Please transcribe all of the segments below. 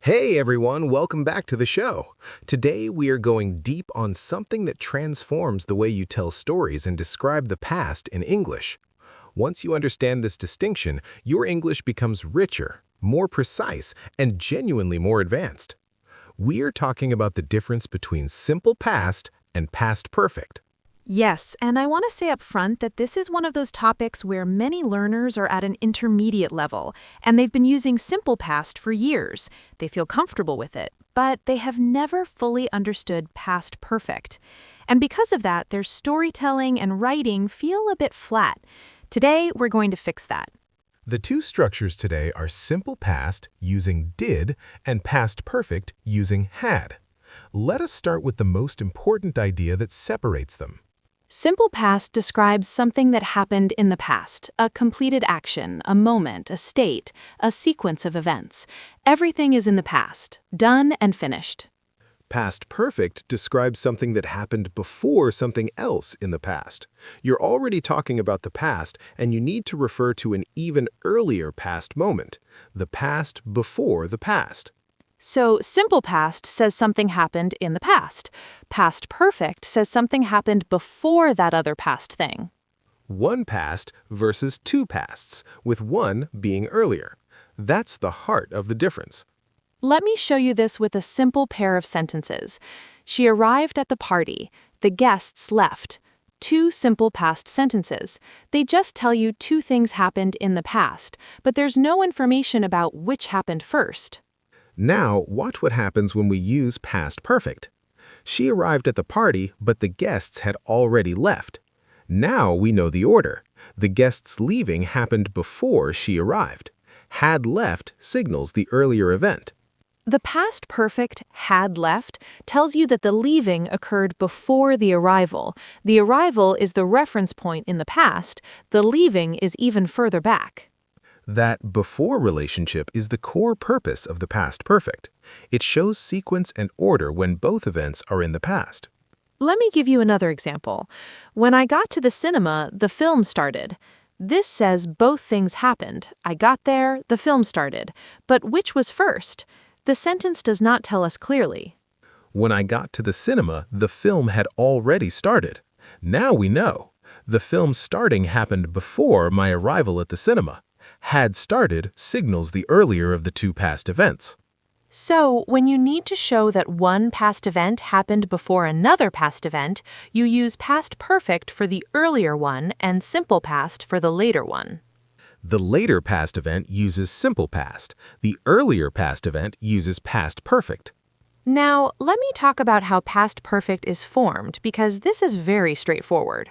Hey everyone, welcome back to the show. Today we are going deep on something that transforms the way you tell stories and describe the past in English. Once you understand this distinction, your English becomes richer, more precise, and genuinely more advanced. We are talking about the difference between simple past and past perfect. Yes, and I want to say up front that this is one of those topics where many learners are at an intermediate level, and they've been using simple past for years. They feel comfortable with it, but they have never fully understood past perfect. And because of that, their storytelling and writing feel a bit flat. Today, we're going to fix that. The two structures today are simple past using did and past perfect using had. Let us start with the most important idea that separates them. Simple past describes something that happened in the past, a completed action, a moment, a state, a sequence of events. Everything is in the past, done and finished. Past perfect describes something that happened before something else in the past. You're already talking about the past, and you need to refer to an even earlier past moment, the past before the past. So, simple past says something happened in the past. Past perfect says something happened before that other past thing. One past versus two pasts, with one being earlier. That's the heart of the difference. Let me show you this with a simple pair of sentences. She arrived at the party. The guests left. Two simple past sentences. They just tell you two things happened in the past, but there's no information about which happened first. Now, watch what happens when we use past perfect. She arrived at the party, but the guests had already left. Now we know the order. The guests leaving happened before she arrived. Had left signals the earlier event. The past perfect had left tells you that the leaving occurred before the arrival. The arrival is the reference point in the past. The leaving is even further back. That before relationship is the core purpose of the past perfect. It shows sequence and order when both events are in the past. Let me give you another example. When I got to the cinema, the film started. This says both things happened. I got there, the film started. But which was first? The sentence does not tell us clearly. When I got to the cinema, the film had already started. Now we know. The film starting happened before my arrival at the cinema. Had started signals the earlier of the two past events. So, when you need to show that one past event happened before another past event, you use past perfect for the earlier one and simple past for the later one. The later past event uses simple past. The earlier past event uses past perfect. Now, let me talk about how past perfect is formed because this is very straightforward.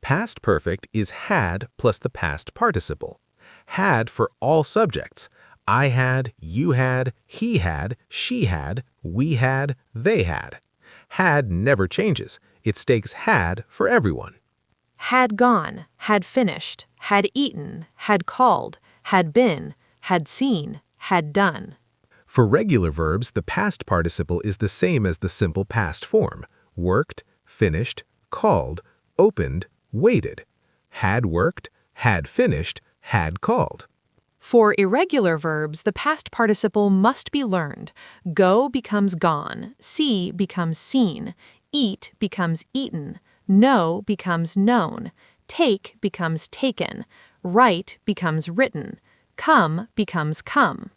Past perfect is had plus the past participle. Had for all subjects. I had, you had, he had, she had, we had, they had. Had never changes. It stays had for everyone. Had gone, had finished, had eaten, had called, had been, had seen, had done. For regular verbs, the past participle is the same as the simple past form. Worked, finished, called, opened, waited. Had worked, had finished, had called. For irregular verbs, the past participle must be learned. Go becomes gone, see becomes seen, eat becomes eaten, know becomes known, take becomes taken, write becomes written, come becomes come.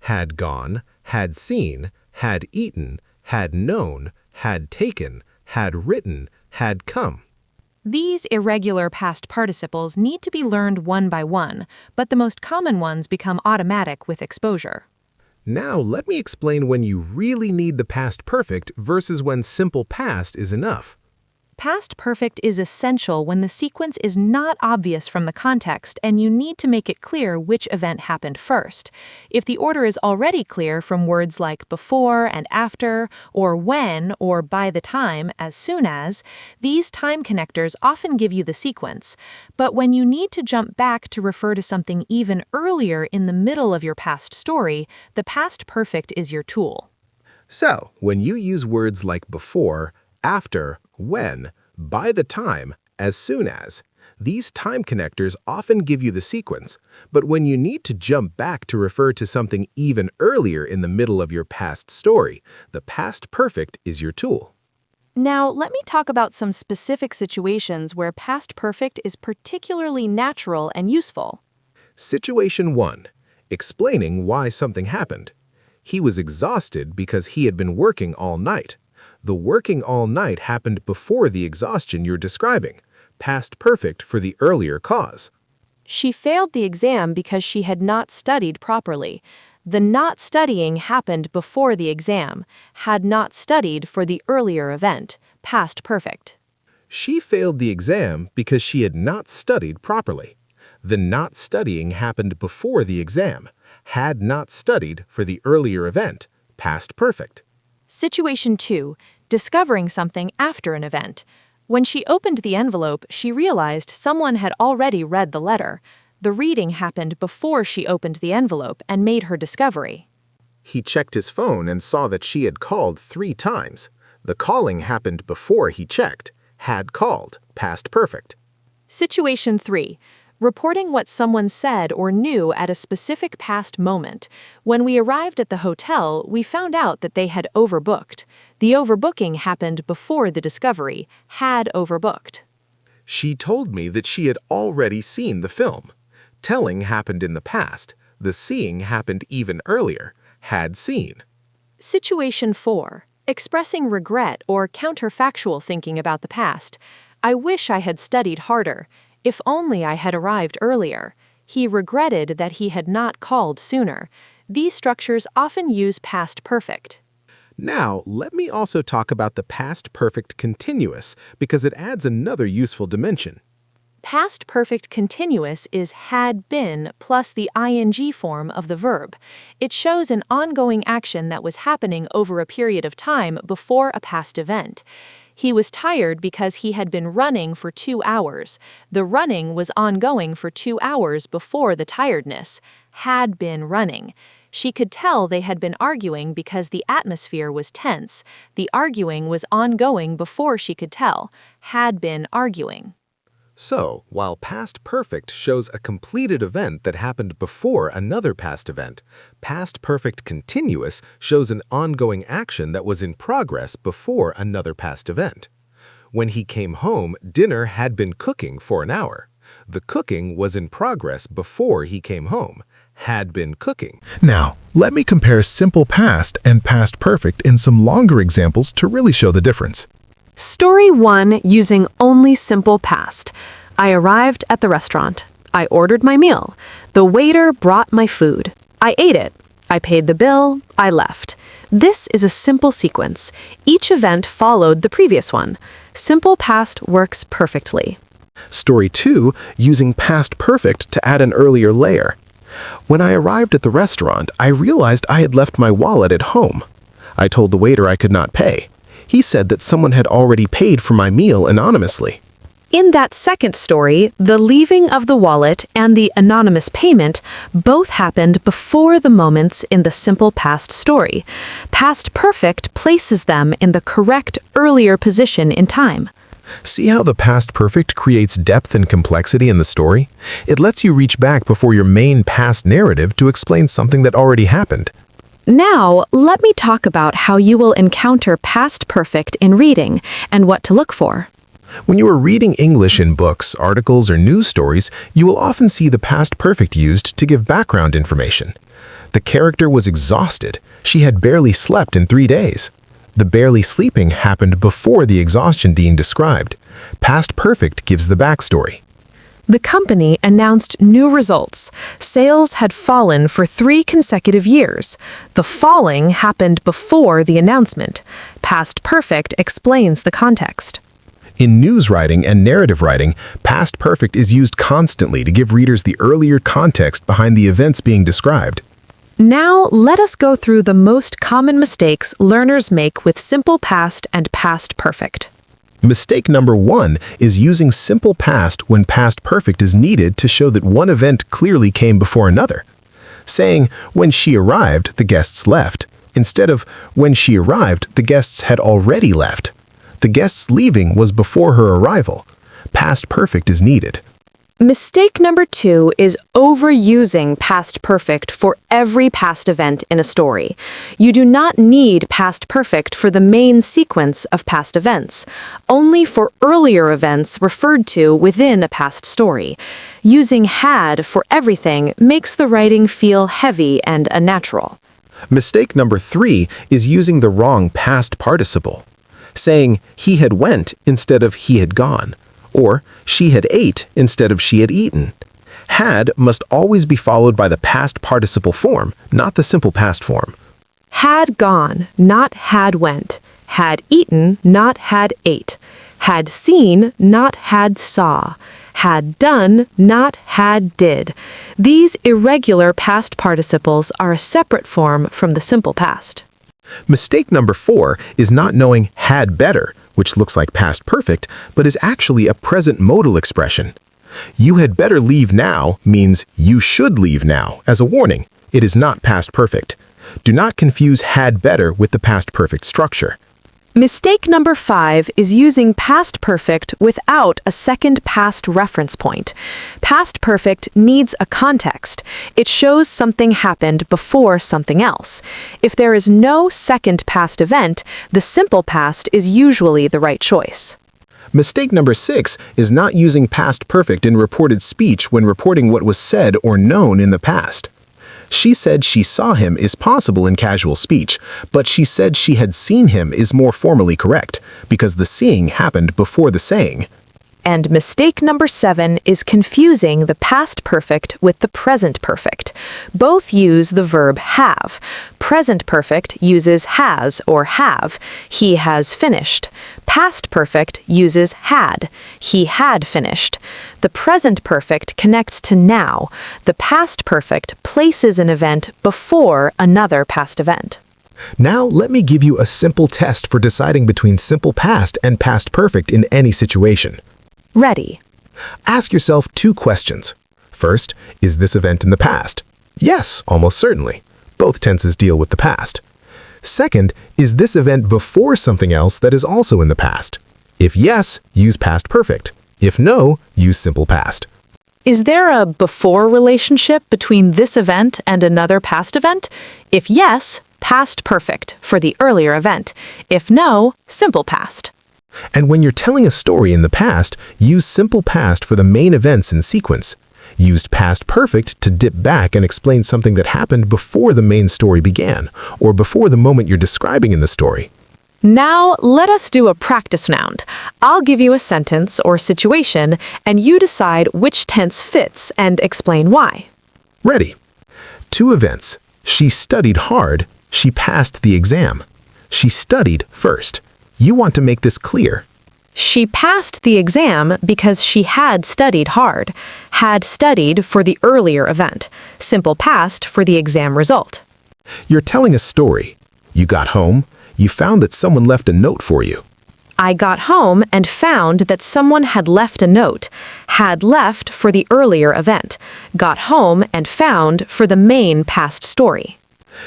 Had gone, had seen, had eaten, had known, had taken, had written, had come. These irregular past participles need to be learned one by one, but the most common ones become automatic with exposure. Now let me explain when you really need the past perfect versus when simple past is enough. Past perfect is essential when the sequence is not obvious from the context and you need to make it clear which event happened first. If the order is already clear from words like before and after, or when, or by the time, as soon as, these time connectors often give you the sequence. But when you need to jump back to refer to something even earlier in the middle of your past story, the past perfect is your tool. So, when you use words like before, after, when, by the time, as soon as, These time connectors often give you the sequence, but when you need to jump back to refer to something even earlier in the middle of your past story, the past perfect is your tool. Now, let me talk about some specific situations where past perfect is particularly natural and useful. Situation 1. Explaining why something happened. He was exhausted because he had been working all night. The working all night happened before the exhaustion you're describing. Past perfect for the earlier cause. She failed the exam because she had not studied properly. The not studying happened before the exam, had not studied for the earlier event, past perfect. She failed the exam because she had not studied properly. The not studying happened before the exam, had not studied for the earlier event, past perfect. Situation 2. Discovering something after an event. When she opened the envelope, she realized someone had already read the letter. The reading happened before she opened the envelope and made her discovery. He checked his phone and saw that she had called 3 times. The calling happened before he checked, had called, past perfect. Situation 3. Reporting what someone said or knew at a specific past moment. When we arrived at the hotel, we found out that they had overbooked. The overbooking happened before the discovery, had overbooked. She told me that she had already seen the film. Telling happened in the past. The seeing happened even earlier, had seen. Situation 4. Expressing regret or counterfactual thinking about the past. I wish I had studied harder. If only I had arrived earlier. He regretted that he had not called sooner. These structures often use past perfect. Now, let me also talk about the past perfect continuous because it adds another useful dimension. Past perfect continuous is had been plus the ing form of the verb. It shows an ongoing action that was happening over a period of time before a past event. He was tired because he had been running for 2 hours. The running was ongoing for 2 hours before the tiredness. Had been running. She could tell they had been arguing because the atmosphere was tense. The arguing was ongoing before she could tell. Had been arguing. So, while past perfect shows a completed event that happened before another past event, past perfect continuous shows an ongoing action that was in progress before another past event. When he came home, dinner had been cooking for an hour. The cooking was in progress before he came home, had been cooking. Now, let me compare simple past and past perfect in some longer examples to really show the difference. Story 1 using only simple past. I arrived at the restaurant. I ordered my meal. The waiter brought my food. I ate it. I paid the bill. I left. This is a simple sequence. Each event followed the previous one. Simple past works perfectly. Story 2 using past perfect to add an earlier layer. When I arrived at the restaurant, I realized I had left my wallet at home. I told the waiter I could not pay. He said that someone had already paid for my meal anonymously. In that second story, the leaving of the wallet and the anonymous payment both happened before the moments in the simple past story. Past perfect places them in the correct earlier position in time. See how the past perfect creates depth and complexity in the story? It lets you reach back before your main past narrative to explain something that already happened. Now, let me talk about how you will encounter past perfect in reading and what to look for. When you are reading English in books, articles, or news stories, you will often see the past perfect used to give background information. The character was exhausted. She had barely slept in 3 days. The barely sleeping happened before the exhaustion being described. Past perfect gives the backstory. The company announced new results. Sales had fallen for 3 consecutive years. The falling happened before the announcement. Past perfect explains the context. In news writing and narrative writing, past perfect is used constantly to give readers the earlier context behind the events being described. Now, let us go through the most common mistakes learners make with simple past and past perfect. Mistake number 1 is using simple past when past perfect is needed to show that one event clearly came before another. Saying, when she arrived, the guests left, instead of, when she arrived, the guests had already left. The guests leaving was before her arrival. Past perfect is needed. Mistake number 2 is overusing past perfect for every past event in a story. You do not need past perfect for the main sequence of past events, only for earlier events referred to within a past story. Using had for everything makes the writing feel heavy and unnatural. Mistake number 3 is using the wrong past participle, saying he had went instead of he had gone, or she had ate instead of she had eaten. Had must always be followed by the past participle form, not the simple past form. Had gone, not had went. Had eaten, not had ate. Had seen, not had saw. Had done, not had did. These irregular past participles are a separate form from the simple past. Mistake number 4 is not knowing had better, which looks like past perfect, but is actually a present modal expression. You had better leave now means you should leave now as a warning. It is not past perfect. Do not confuse had better with the past perfect structure. Mistake number 5 is using past perfect without a second past reference point. Past perfect needs a context. It shows something happened before something else. If there is no second past event, the simple past is usually the right choice. Mistake number 6 is not using past perfect in reported speech when reporting what was said or known in the past. She said she saw him is possible in casual speech, but she said she had seen him is more formally correct, because the seeing happened before the saying. And mistake number 7 is confusing the past perfect with the present perfect. Both use the verb have. Present perfect uses has or have. He has finished. Past perfect uses had. He had finished. The present perfect connects to now. The past perfect places an event before another past event. Now let me give you a simple test for deciding between simple past and past perfect in any situation. Ready. Ask yourself 2 questions. First, is this event in the past? Yes, almost certainly. Both tenses deal with the past. Second, is this event before something else that is also in the past? If yes, use past perfect. If no, use simple past. Is there a before relationship between this event and another past event? If yes, past perfect for the earlier event. If no, simple past. And when you're telling a story in the past, use simple past for the main events in sequence. Use past perfect to dip back and explain something that happened before the main story began, or before the moment you're describing in the story. Now, let us do a practice round. I'll give you a sentence or situation, and you decide which tense fits and explain why. Ready. 2 events. She studied hard. She passed the exam. She studied first. You want to make this clear. She passed the exam because she had studied hard. Had studied for the earlier event. Simple past for the exam result. You're telling a story. You got home. You found that someone left a note for you. I got home and found that someone had left a note. Had left for the earlier event. Got home and found for the main past story.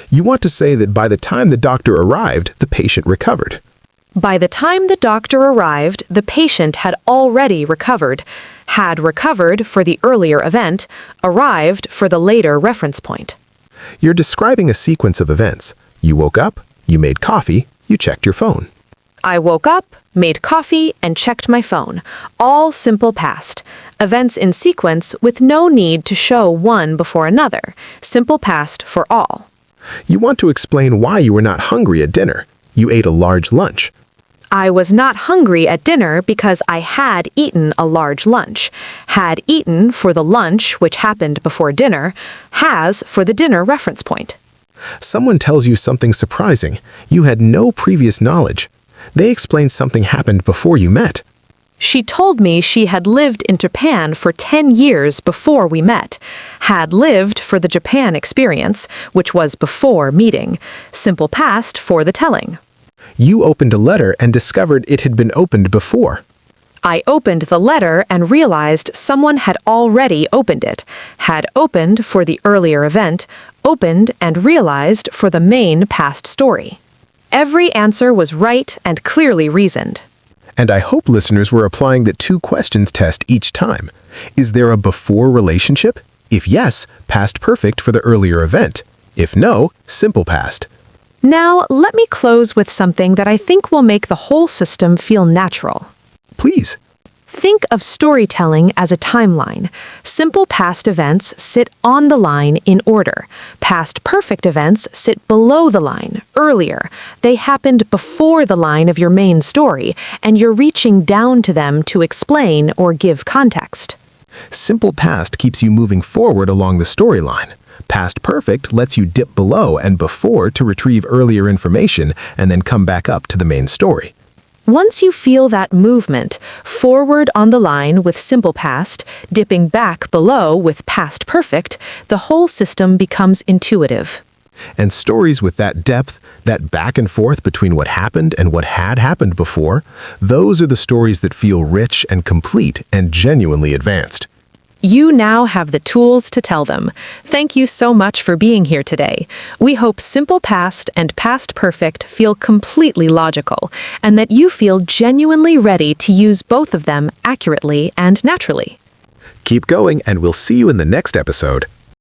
You want to say that by the time the doctor arrived, the patient recovered. By the time the doctor arrived, the patient had already recovered. Had recovered for the earlier event. Arrived for the later reference point. You're describing a sequence of events. You woke up, you made coffee, you checked your phone. I woke up, made coffee, and checked my phone. All simple past. Events in sequence with no need to show one before another. Simple past for all. You want to explain why you were not hungry at dinner. You ate a large lunch. I was not hungry at dinner because I had eaten a large lunch. Had eaten for the lunch, which happened before dinner. Has for the dinner reference point. Someone tells you something surprising. You had no previous knowledge. They explain something happened before you met. She told me she had lived in Japan for 10 years before we met. Had lived for the Japan experience, which was before meeting. Simple past for the telling. You opened a letter and discovered it had been opened before. I opened the letter and realized someone had already opened it. Had opened for the earlier event. Opened and realized for the main past story. Every answer was right and clearly reasoned. And I hope listeners were applying the two questions test each time. Is there a before relationship? If yes, past perfect for the earlier event. If no, simple past. Now, let me close with something that I think will make the whole system feel natural. Please. Think of storytelling as a timeline. Simple past events sit on the line in order. Past perfect events sit below the line, earlier. They happened before the line of your main story, and you're reaching down to them to explain or give context. Simple past keeps you moving forward along the storyline. Past perfect lets you dip below and before to retrieve earlier information and then come back up to the main story. Once you feel that movement, forward on the line with simple past, dipping back below with past perfect, the whole system becomes intuitive. And stories with that depth, that back and forth between what happened and what had happened before, those are the stories that feel rich and complete and genuinely advanced. You now have the tools to tell them. Thank you so much for being here today. We hope simple past and past perfect feel completely logical, and that you feel genuinely ready to use both of them accurately and naturally. Keep going, and we'll see you in the next episode.